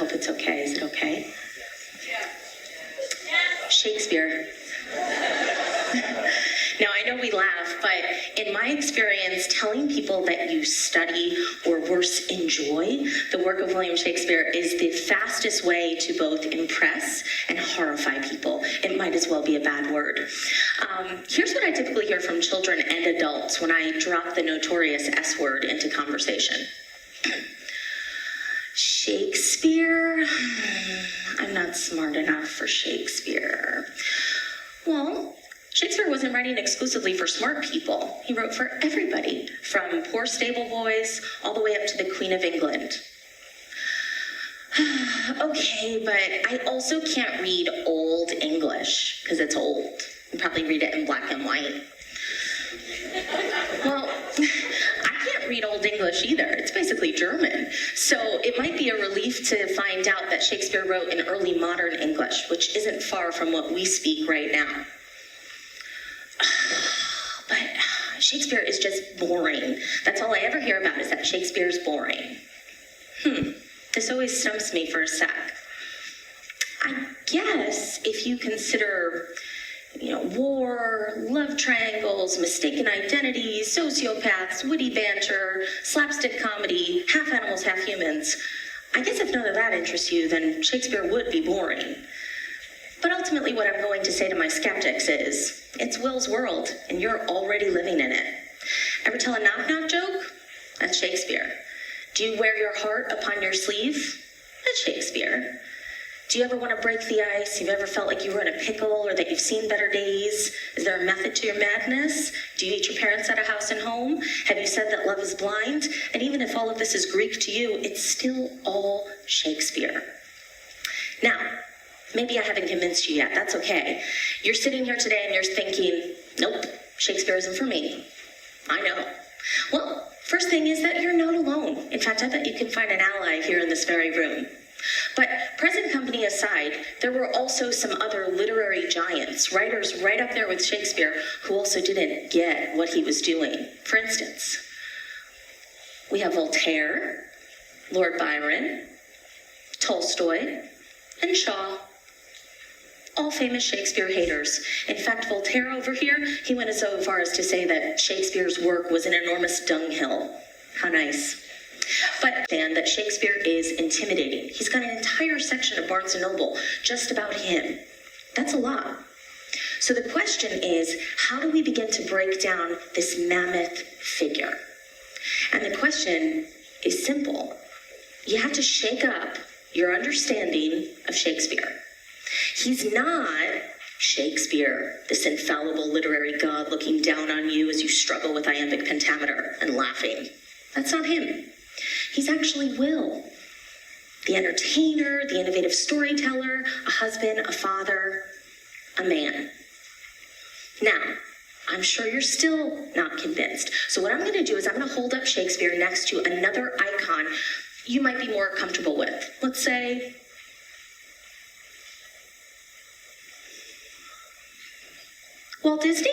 Hope it's okay. Is it okay? Shakespeare. Now, I know we laugh, but in my experience, telling people that you study or worse, enjoy the work of William Shakespeare is the fastest way to both impress and horrify people. It might as well be a bad word. Here's what I typically hear from children and adults when I drop the notorious S word into conversation. Shakespeare? I'm not smart enough for Shakespeare. Well, Shakespeare wasn't writing exclusively for smart people. He wrote for everybody, from poor stable boys all the way up to the Queen of England. Okay, but I also can't read Old English, because it's old. You probably read it in black and white. Well, I can't read Old English either. It's basically German. So it might be a relief to find out that Shakespeare wrote in early modern English, which isn't far from what we speak right now. But Shakespeare is just boring. That's all I ever hear about is that Shakespeare's boring. This always stumps me for a sec. I guess if you consider, war, love triangles, mistaken identities, sociopaths, witty banter, slapstick comedy, half animals, half humans, I guess if none of that interests you, then Shakespeare would be boring. But ultimately what I'm going to say to my skeptics is, it's Will's world, and you're already living in it. Ever tell a knock-knock joke? That's Shakespeare. Do you wear your heart upon your sleeve? That's Shakespeare. Do you ever want to break the ice? You've ever felt like you were in a pickle or that you've seen better days? Is there a method to your madness? Do you eat your parents at a house and home? Have you said that love is blind? And even if all of this is Greek to you, it's still all Shakespeare. Now, maybe I haven't convinced you yet. That's okay. You're sitting here today and you're thinking, nope, Shakespeare isn't for me. I know. Well, first thing is that you're not alone. In fact, I bet you can find an ally here in this very room. But present company aside, there were also some other literary giants, writers right up there with Shakespeare, who also didn't get what he was doing. For instance, we have Voltaire, Lord Byron, Tolstoy, and Shaw. All famous Shakespeare haters. In fact, Voltaire over here, he went so far as to say that Shakespeare's work was an enormous dunghill. How nice. But understand that Shakespeare is intimidating. He's got an entire section of Barnes & Noble just about him. That's a lot. So the question is, how do we begin to break down this mammoth figure? And the question is simple. You have to shake up your understanding of Shakespeare. He's not Shakespeare, this infallible literary god looking down on you as you struggle with iambic pentameter and laughing. That's not him. He's actually Will, the entertainer, the innovative storyteller, a husband, a father, a man. Now, I'm sure you're still not convinced. So what I'm going to do is I'm going to hold up Shakespeare next to another icon you might be more comfortable with. Let's say Walt Disney?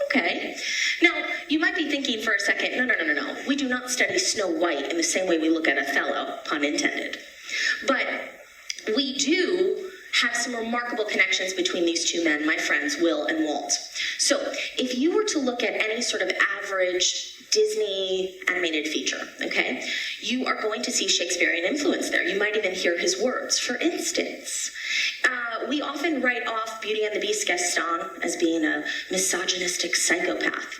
Okay. Now, you might be thinking for a second, no. We do not study Snow White in the same way we look at Othello, pun intended. But we do have some remarkable connections between these two men, my friends, Will and Walt. So, if you were to look at any sort of average Disney animated feature, okay, you are going to see Shakespearean influence there. You might even hear his words. For instance, we often write off Beauty and the Beast Gaston as being a misogynistic psychopath.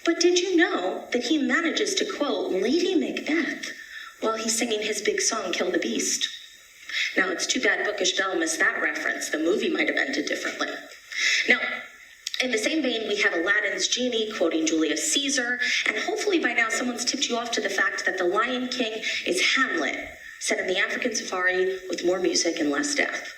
But did you know that he manages to quote Lady Macbeth while he's singing his big song, Kill the Beast? Now, it's too bad Bookish Bell missed that reference. The movie might have ended differently. Now, in the same vein, we have Aladdin's genie quoting Julius Caesar, and hopefully by now someone's tipped you off to the fact that The Lion King is Hamlet, set in the African safari with more music and less death.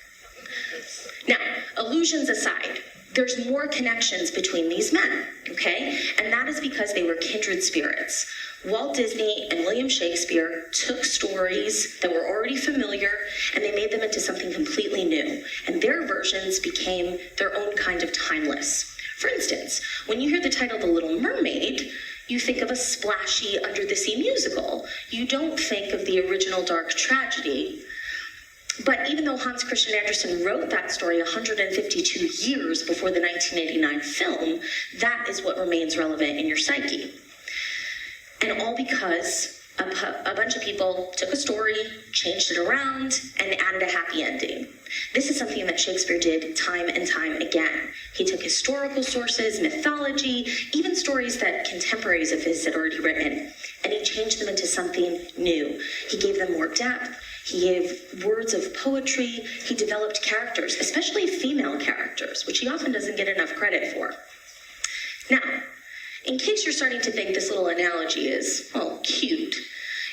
Now, illusions aside, there's more connections between these men, okay? And that is because they were kindred spirits. Walt Disney and William Shakespeare took stories that were already familiar and they made them into something completely new. And their versions became their own kind of timeless. For instance, when you hear the title The Little Mermaid, you think of a splashy under-the-sea musical. You don't think of the original dark tragedy. But even though Hans Christian Andersen wrote that story 152 years before the 1989 film, that is what remains relevant in your psyche. And all because a bunch of people took a story, changed it around, and added a happy ending. This is something that Shakespeare did time and time again. He took historical sources, mythology, even stories that contemporaries of his had already written, and he changed them into something new. He gave them more depth. He gave words of poetry. He developed characters, especially female characters, which he often doesn't get enough credit for. Now, in case you're starting to think this little analogy is, well, cute,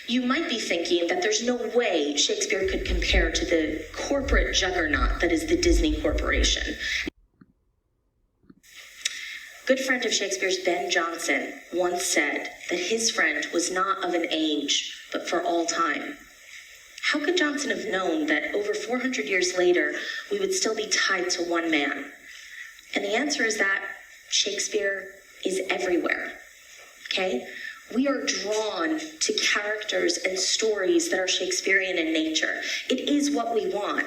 you might be thinking that there's no way Shakespeare could compare to the corporate juggernaut that is the Disney Corporation. Good friend of Shakespeare's, Ben Jonson, once said that his friend was not of an age, but for all time. How could Jonson have known that over 400 years later, we would still be tied to one man? And the answer is that Shakespeare is everywhere, okay? We are drawn to characters and stories that are Shakespearean in nature. It is what we want.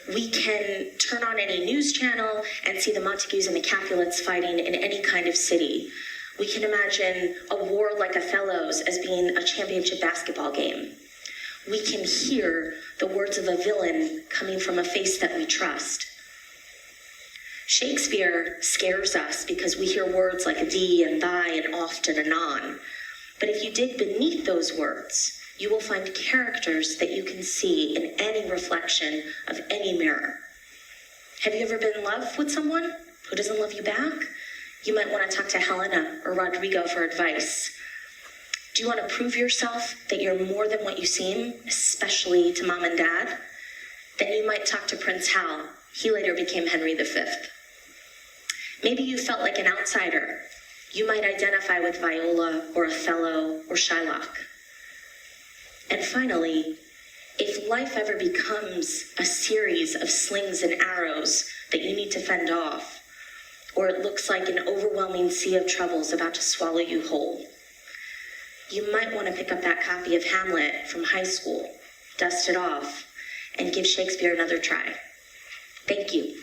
We can turn on any news channel and see the Montagues and the Capulets fighting in any kind of city. We can imagine a war like Othello's as being a championship basketball game. We can hear the words of a villain coming from a face that we trust. Shakespeare scares us because we hear words like thee and thy and oft and anon. But if you dig beneath those words, you will find characters that you can see in any reflection of any mirror. Have you ever been in love with someone who doesn't love you back? You might want to talk to Helena or Rodrigo for advice. Do you want to prove yourself that you're more than what you seem, especially to mom and dad? Then you might talk to Prince Hal. He later became Henry V. Maybe you felt like an outsider. You might identify with Viola or Othello or Shylock. And finally, if life ever becomes a series of slings and arrows that you need to fend off, or it looks like an overwhelming sea of troubles about to swallow you whole, you might want to pick up that copy of Hamlet from high school, dust it off, and give Shakespeare another try. Thank you.